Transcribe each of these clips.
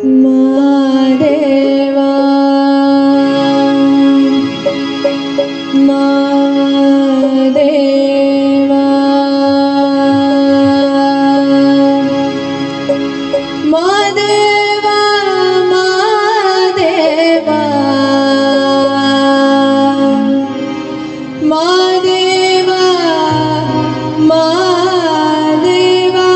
ಮಾದೇವಾ ಮಾದೇವಾ ಮಾದೇವಾ ಮಾದೇವಾ ಮಾದೇವಾ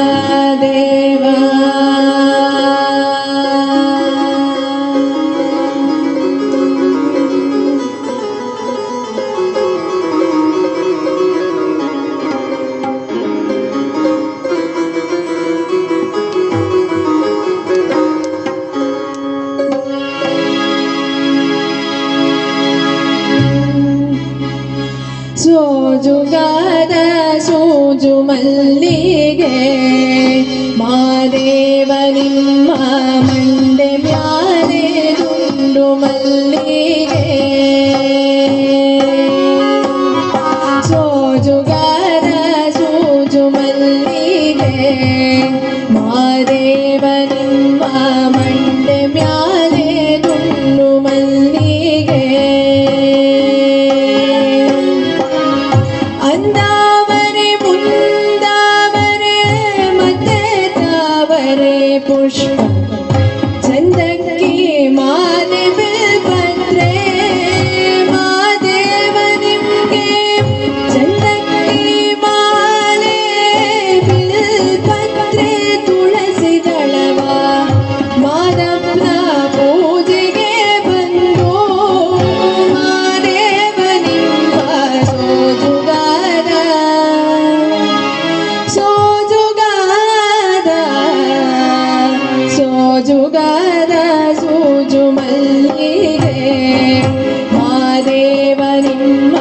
ಮಾದೇವಾ ಸೋಜುಗಾದ ಸೋಜು ಮಲ್ಲಿಗೆ ಮಾದೇವ ನಿಮ್ಮ ಮಂಡೆ ಮ್ಯಾಲೆ ದುಂಡು ಮಲ್ಲಿಗೆ ಸೋಜುಗಾದ ಸೋಜು ಮಲ್ಲಿಗೆ ಮಾದೇವ ನಿಮ್ಮ ಮಂಡೆ ಮ್ಯಾಲೆ ದುಂಡು ಮಲ್ಲಿಗೆ ಅಂದಾವರೆ ಮುಂದಾವರೆ ಮತ್ತೆ ತಾವರೆ ಪುಷ್ಪ ಚಂದಕ್ಕೆ ಮಾದೇವ ಬಂದ್ರೆ ಮಾದೇವ ನಿಮ್ಗೆ ಚಂದಕ್ಕೆ ಮಾಲೆ ಬಿಲ್ಪತ್ರೆ ತುಳಸಿ ದಳವ ಮಾದಪ್ಪನ ಪೂಜೆಗೆ ಬಂದು ಮಾದೇವ ನಿಮ್ಮ ಸೋಜುಗಾದ ಸೋಜುಗಾದ ಸೋಜು ಮಲ್ಲಿಗೆ ಮಾದೇವ ನಿಮ್ಮ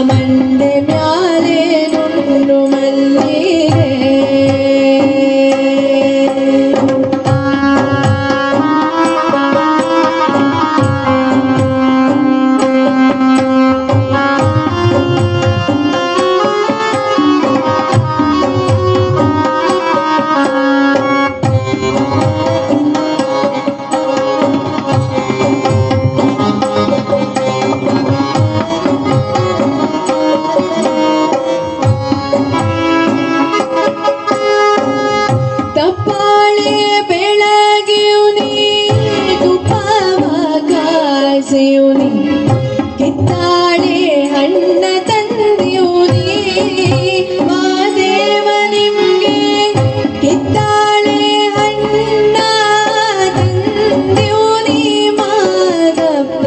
ಮಂಡೆ ಮ್ಯಾಲೆ ನುಂಡು ಮಲ್ಲಿಗೆ ತಪ್ಪಾಳೆ ಬೆಳಗಿಯುನಿ ತುಪ್ಪವ ಕಾಸಿಯುನಿ ಕಿತ್ತಾಳೆ ಹಣ್ಣ ತಂದಿಯುನಿ ಮಾದೇವ ನಿಮ್ಗೆ ಕಿತ್ತಾಳೆ ಹಣ್ಣ ತಂದಿಯುನಿ ಮಾದಪ್ಪ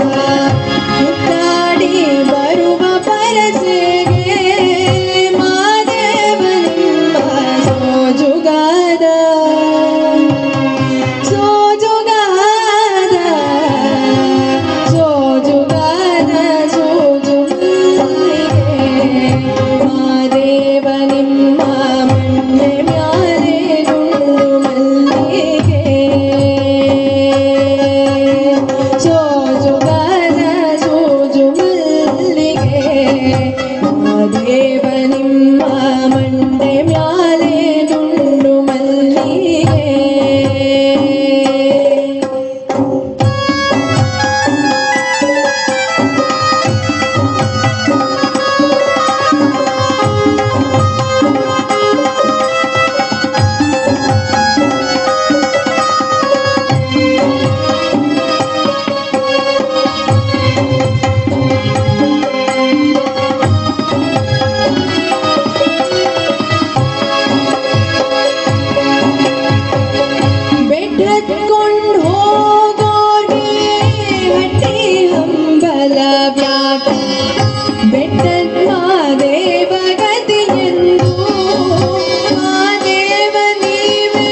ಕಿತ್ತಾಡಿ ಬರುವ ಪರಸೆಗೆ ಮಾದೇವ ನಿಮ್ಮ ಸೋಜುಗಾದ ಸೋಜುಗಾದ ಸೋಜುಗಾದ ಸೋಜು ಮಲ್ಲಿಗೆ ಮಾದೇವ ನಿಮ್ಮ ಮಂಡೆ ಮ್ಯಾಲೆ ನುಂಡು ಮಲ್ಲಿಗೆ ಸೋಜುಗಾದ ಸೋಜು ಮಲ್ಲಿಗೆ ಮಾದೇವ ನಿಮ್ಮ ಮಂಡೆ ಮ್ಯಾಲೆ ನುಂಡು ಮಲ್ಲಿಗೆ ಬೆಟ್ಟತ್ಕೊಂಡು ಹೋಗೋರ್ಗೆ ಹಟ್ಟಿ ಹಂಬಲ ವ್ಯಾಪ ಬೆಟ್ಟದ ಮಾದೇವ ಗತಿಯೆಂದು ಮಾದೇವ ನೀವೇ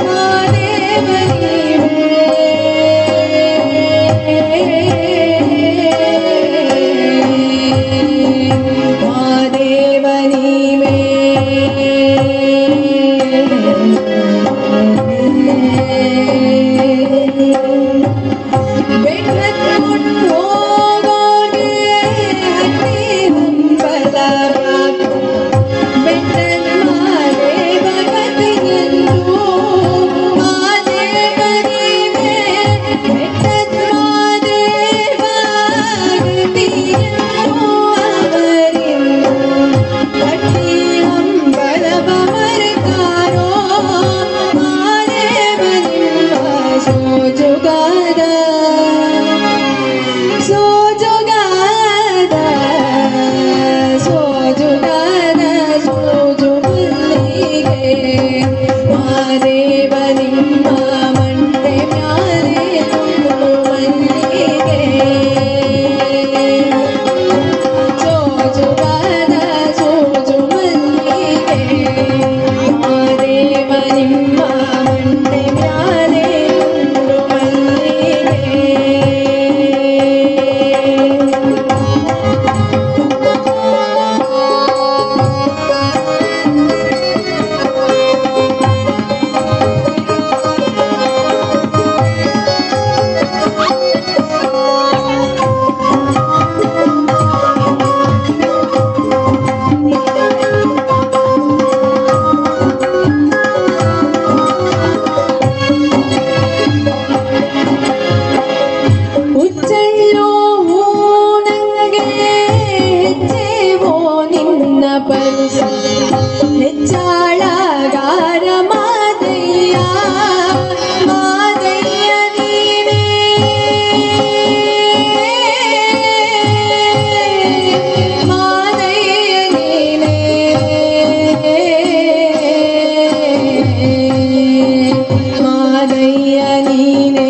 ಮಾದೇವ ನೀವೇ ಮಾದೇವ ನೀವೇ ಮಂಡೆ ಮ್ಯಾಲೆ ದುಂಡು ಮಲ್ಲಿಗೆ. ಹುಚ್ಚೆಳ್ಳು ನಂಗೆ ಹೆಚ್ಚೇವೋ ನಿನ್ನ ಪರುಸ ಹೆಚ್ಚಾಳಗಾರ ಮಾದಯ್ಯ ಮಾದಯ್ಯ ನೀನೇ ಮಾದಯ್ಯ ನೀನೇ ಮಾದಯ್ಯ ನೀನೇ.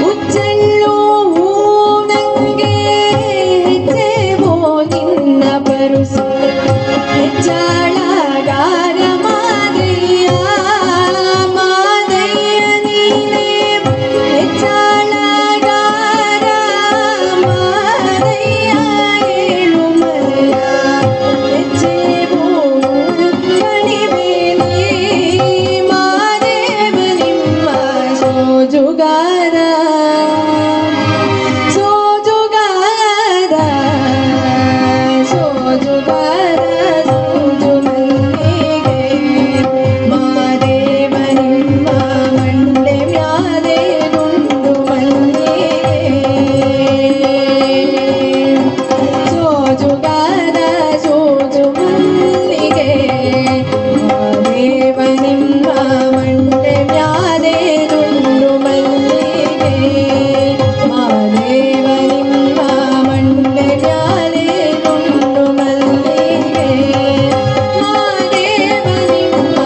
ಹುಚ್ಚೆಳ್ಳು ನಂಗೆ ಹೆಚ್ಚೇವೋ ನಿನ್ನ ಪರುಸ ಹೆಚ್ಚಾಳಗಾರ ಮಾದಯ್ಯ ಮಾದಯ್ಯ ನೀನೇ ಹೆಚ್ಚಾಳಗಾರ ಮಾದಯ್ಯ ಏಳು ಮಲ್ಲ ಹೆಚ್ಚೇವೋ ಕಣಿವೇಲಿ ಮಾದೇವ ನಿಮ್ಮ ಸೋಜುಗಾರ ಸೋಜುಗಾರ ಸೋಜುಗಾರ ಸೋಜು ಮಲ್ಲಿಗೆ ಮಾದೇವ ನಿಮ್ಮ ಮಂಡೆ ಮ್ಯಾಲೆ ದುಂಡು ಮಲ್ಲಿಗೆ. ಸೋಜುಗಾರ ಸೋಜು ಮಲ್ಲಿಗೆ ಮಾದೇವ ನಿಮ್ಮ ಮಂಡೆ ಮ್ಯಾಲೆ ದುಂಡು ಮಲ್ಲಿಗೆ ಮಾದೇವ ನಿಮ್ಮ ಮಂಡೆ ಮ್ಯಾಲೆ ದುಂಡು ಮಲ್ಲಿಗೆ ಮಾದೇವ ನಿಮ್ಮ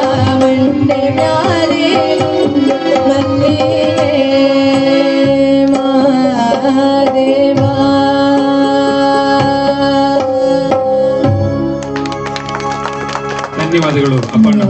ಮಂಡೆ ಮ್ಯಾಲೆ ದುಂಡು ಮಲ್ಲಿಗೆ ಮಾದೇವ. ಧನ್ಯವಾದಗಳು ಅಪ್ಪಣ್ಣ.